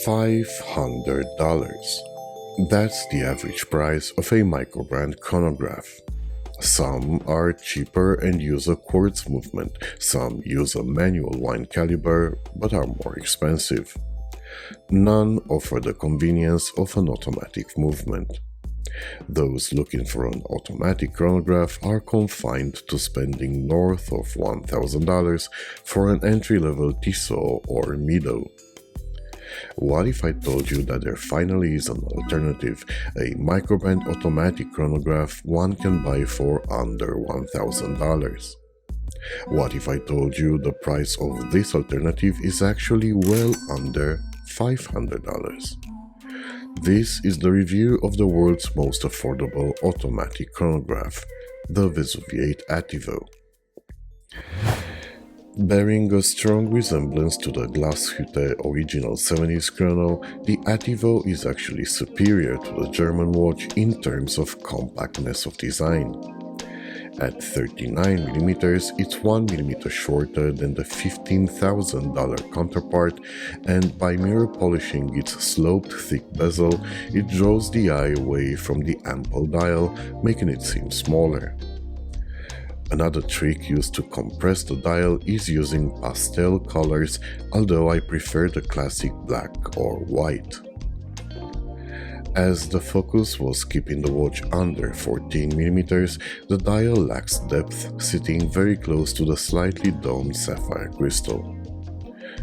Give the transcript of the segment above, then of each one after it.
$500. That's the average price of a microbrand chronograph. Some are cheaper and use a quartz movement, some use a manual wind caliber but are more expensive. None offer the convenience of an automatic movement. Those looking for an automatic chronograph are confined to spending north of $1,000 for an entry-level Tissot or Mido. What if I told you that there finally is an alternative, a microbrand automatic chronograph one can buy for under $1,000? What if I told you the price of this alternative is actually well under $500? This is the review of the world's most affordable automatic chronograph, the Vesuviate Attivo. Bearing a strong resemblance to the Glashütte original 70s Chrono, the Attivo is actually superior to the German watch in terms of compactness of design. At 39mm, it's 1mm shorter than the $15,000 counterpart, and by mirror polishing its sloped thick bezel, it draws the eye away from the ample dial, making it seem smaller. Another trick used to compress the dial is using pastel colors, although I prefer the classic black or white. As the focus was keeping the watch under 14mm, the dial lacks depth, sitting very close to the slightly domed sapphire crystal.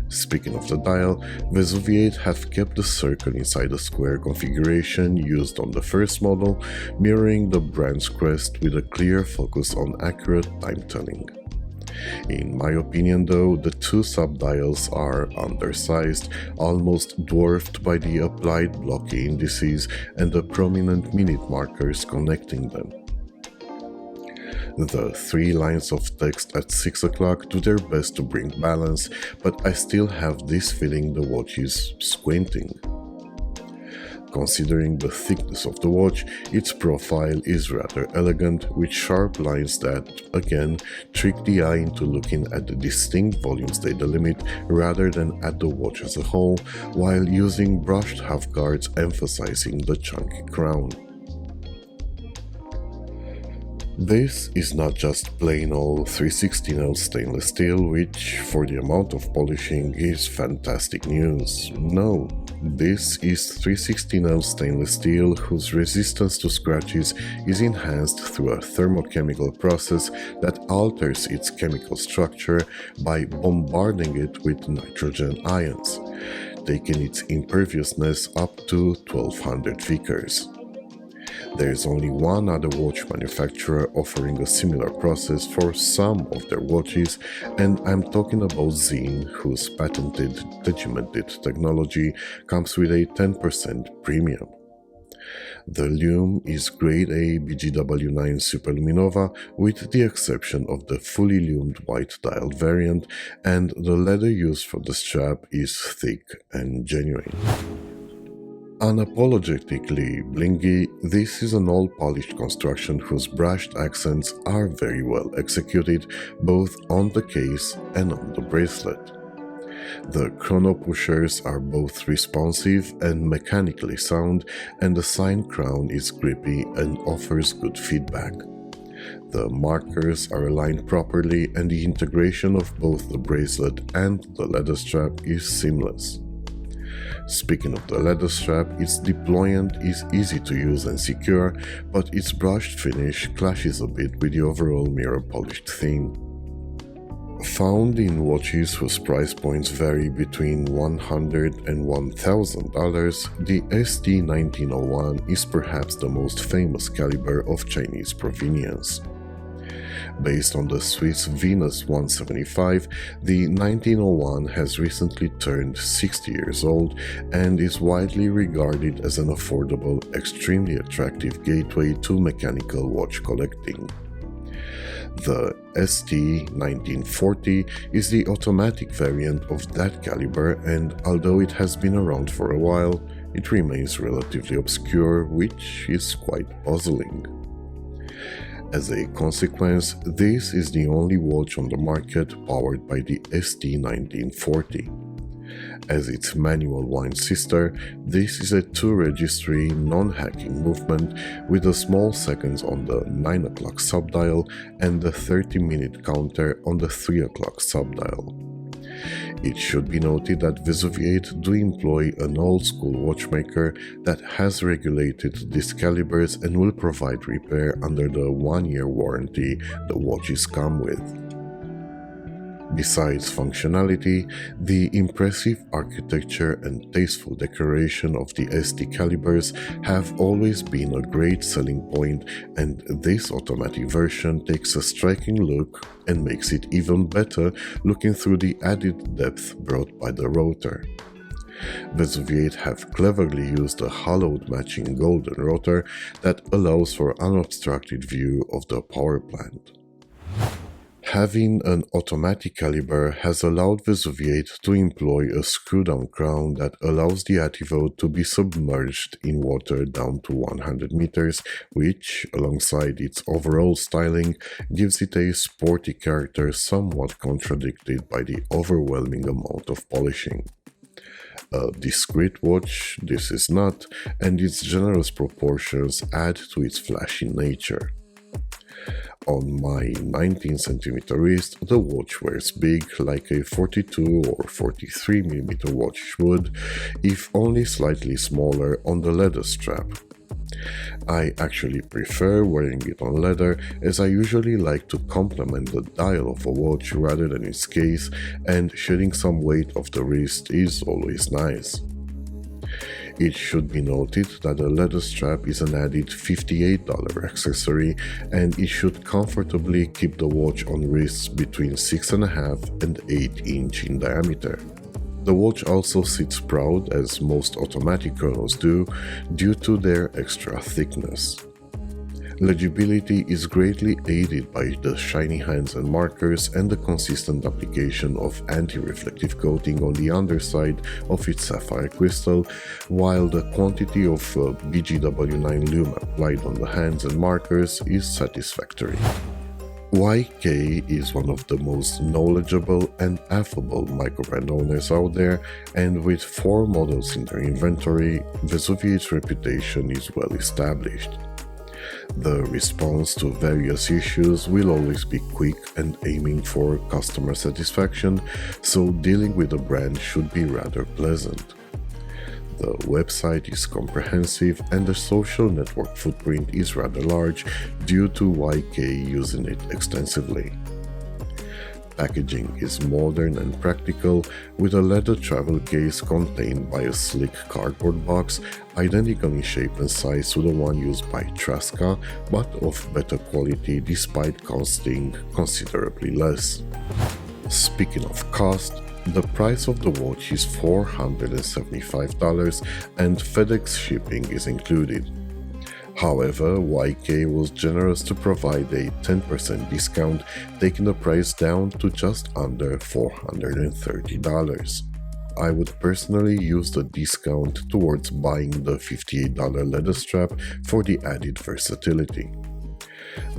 Speaking of the dial, Vesuviate have kept the circle inside the square configuration used on the first model, mirroring the brand's crest with a clear focus on accurate time-telling. In my opinion though, the two sub-dials are undersized, almost dwarfed by the applied blocky indices and the prominent minute markers connecting them. The three lines of text at 6 o'clock do their best to bring balance, but I still have this feeling the watch is squinting. Considering the thickness of the watch, its profile is rather elegant, with sharp lines that, again, trick the eye into looking at the distinct volumes they delimit rather than at the watch as a whole, while using brushed half guards emphasizing the chunky crown. This is not just plain old 316L stainless steel, which, for the amount of polishing, is fantastic news. No, this is 316L stainless steel whose resistance to scratches is enhanced through a thermochemical process that alters its chemical structure by bombarding it with nitrogen ions, taking its imperviousness up to 1200 Vickers. There is only one other watch manufacturer offering a similar process for some of their watches, and I'm talking about Zine, whose patented regimented technology comes with a 10% premium. The lume is grade A BGW9 Superluminova, with the exception of the fully lumed white dialed variant, and the leather used for the strap is thick and genuine. Unapologetically blingy, this is an all-polished construction whose brushed accents are very well executed, both on the case and on the bracelet. The chrono pushers are both responsive and mechanically sound, and the sign crown is grippy and offers good feedback. The markers are aligned properly, and the integration of both the bracelet and the leather strap is seamless. Speaking of the leather strap, its deployment is easy to use and secure, but its brushed finish clashes a bit with the overall mirror polished theme. Found in watches whose price points vary between $100 and $1,000, the ST1901 is perhaps the most famous caliber of Chinese provenience. Based on the Swiss Venus 175, the 1901 has recently turned 60 years old and is widely regarded as an affordable, extremely attractive gateway to mechanical watch collecting. The ST1940 is the automatic variant of that caliber, and although it has been around for a while, it remains relatively obscure, which is quite puzzling. As a consequence, this is the only watch on the market powered by the ST1940. As its manual wind sister, this is a 2-registry non-hacking movement with the small seconds on the 9 o'clock subdial and the 30-minute counter on the 3 o'clock subdial. It should be noted that Vesuviate do employ an old-school watchmaker that has regulated these calibers and will provide repair under the 1-year warranty the watches come with. Besides functionality, the impressive architecture and tasteful decoration of the ST calibers have always been a great selling point, and this automatic version takes a striking look and makes it even better looking through the added depth brought by the rotor. Vesuviate have cleverly used a hollowed matching golden rotor that allows for unobstructed view of the power plant. Having an automatic caliber has allowed Vesuviate to employ a screw-down crown that allows the Attivo to be submerged in water down to 100 meters, which, alongside its overall styling, gives it a sporty character somewhat contradicted by the overwhelming amount of polishing. A discreet watch this is not, and its generous proportions add to its flashy nature. On my 19cm wrist, the watch wears big like a 42 or 43mm watch would, if only slightly smaller on the leather strap. I actually prefer wearing it on leather, as I usually like to complement the dial of a watch rather than its case, and shedding some weight off the wrist is always nice. It should be noted that the leather strap is an added $58 accessory, and it should comfortably keep the watch on wrists between 6.5 and 8 inch in diameter. The watch also sits proud, as most automatic chronos do, due to their extra thickness. Legibility is greatly aided by the shiny hands and markers and the consistent application of anti-reflective coating on the underside of its sapphire crystal, while the quantity of BGW9 lume applied on the hands and markers is satisfactory. YK is one of the most knowledgeable and affable microbrand owners out there, and with 4 models in their inventory, Vesuviate's reputation is well established. The response to various issues will always be quick and aiming for customer satisfaction, so dealing with the brand should be rather pleasant. The website is comprehensive and the social network footprint is rather large due to YK using it extensively. Packaging is modern and practical, with a leather travel case contained by a sleek cardboard box, identical in shape and size to the one used by Traska, but of better quality despite costing considerably less. Speaking of cost, the price of the watch is $475 and FedEx shipping is included. However, YK was generous to provide a 10% discount, taking the price down to just under $430. I would personally use the discount towards buying the $58 leather strap for the added versatility.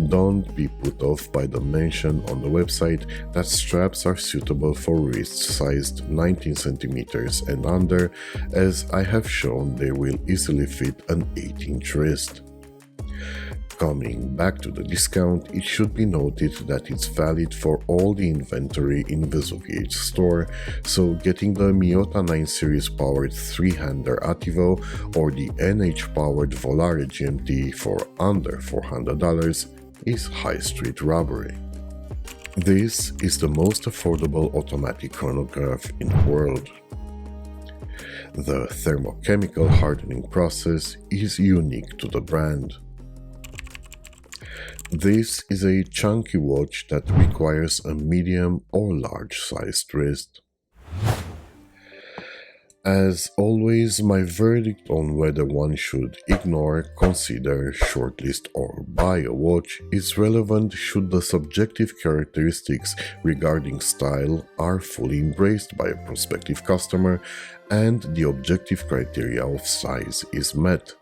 Don't be put off by the mention on the website that straps are suitable for wrists sized 19cm and under, as I have shown they will easily fit an 8-inch wrist. Coming back to the discount, it should be noted that it's valid for all the inventory in Vesuviate's store, so getting the Miyota 9 series powered 3-hander Attivo or the NH powered Volare GMT for under $400 is high street robbery. This is the most affordable automatic chronograph in the world. The thermochemical hardening process is unique to the brand. This is a chunky watch that requires a medium or large sized wrist. As always, my verdict on whether one should ignore, consider, shortlist or buy a watch is relevant should the subjective characteristics regarding style are fully embraced by a prospective customer and the objective criteria of size is met.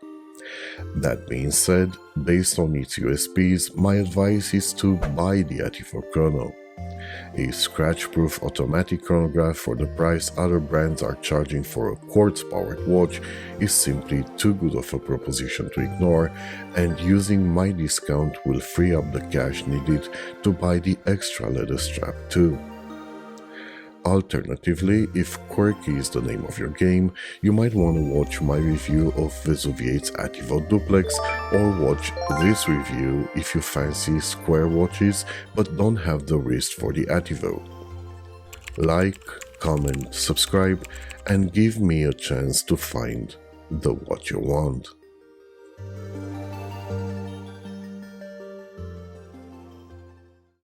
That being said, based on its USPs, my advice is to buy the Attivo Chrono. A scratch-proof automatic chronograph for the price other brands are charging for a quartz-powered watch is simply too good of a proposition to ignore, and using my discount will free up the cash needed to buy the extra leather strap too. Alternatively, if quirky is the name of your game, you might want to watch my review of Vesuviate's Attivo Duplex, or watch this review if you fancy square watches but don't have the wrist for the Attivo. Like, comment, subscribe, and give me a chance to find the watch you want.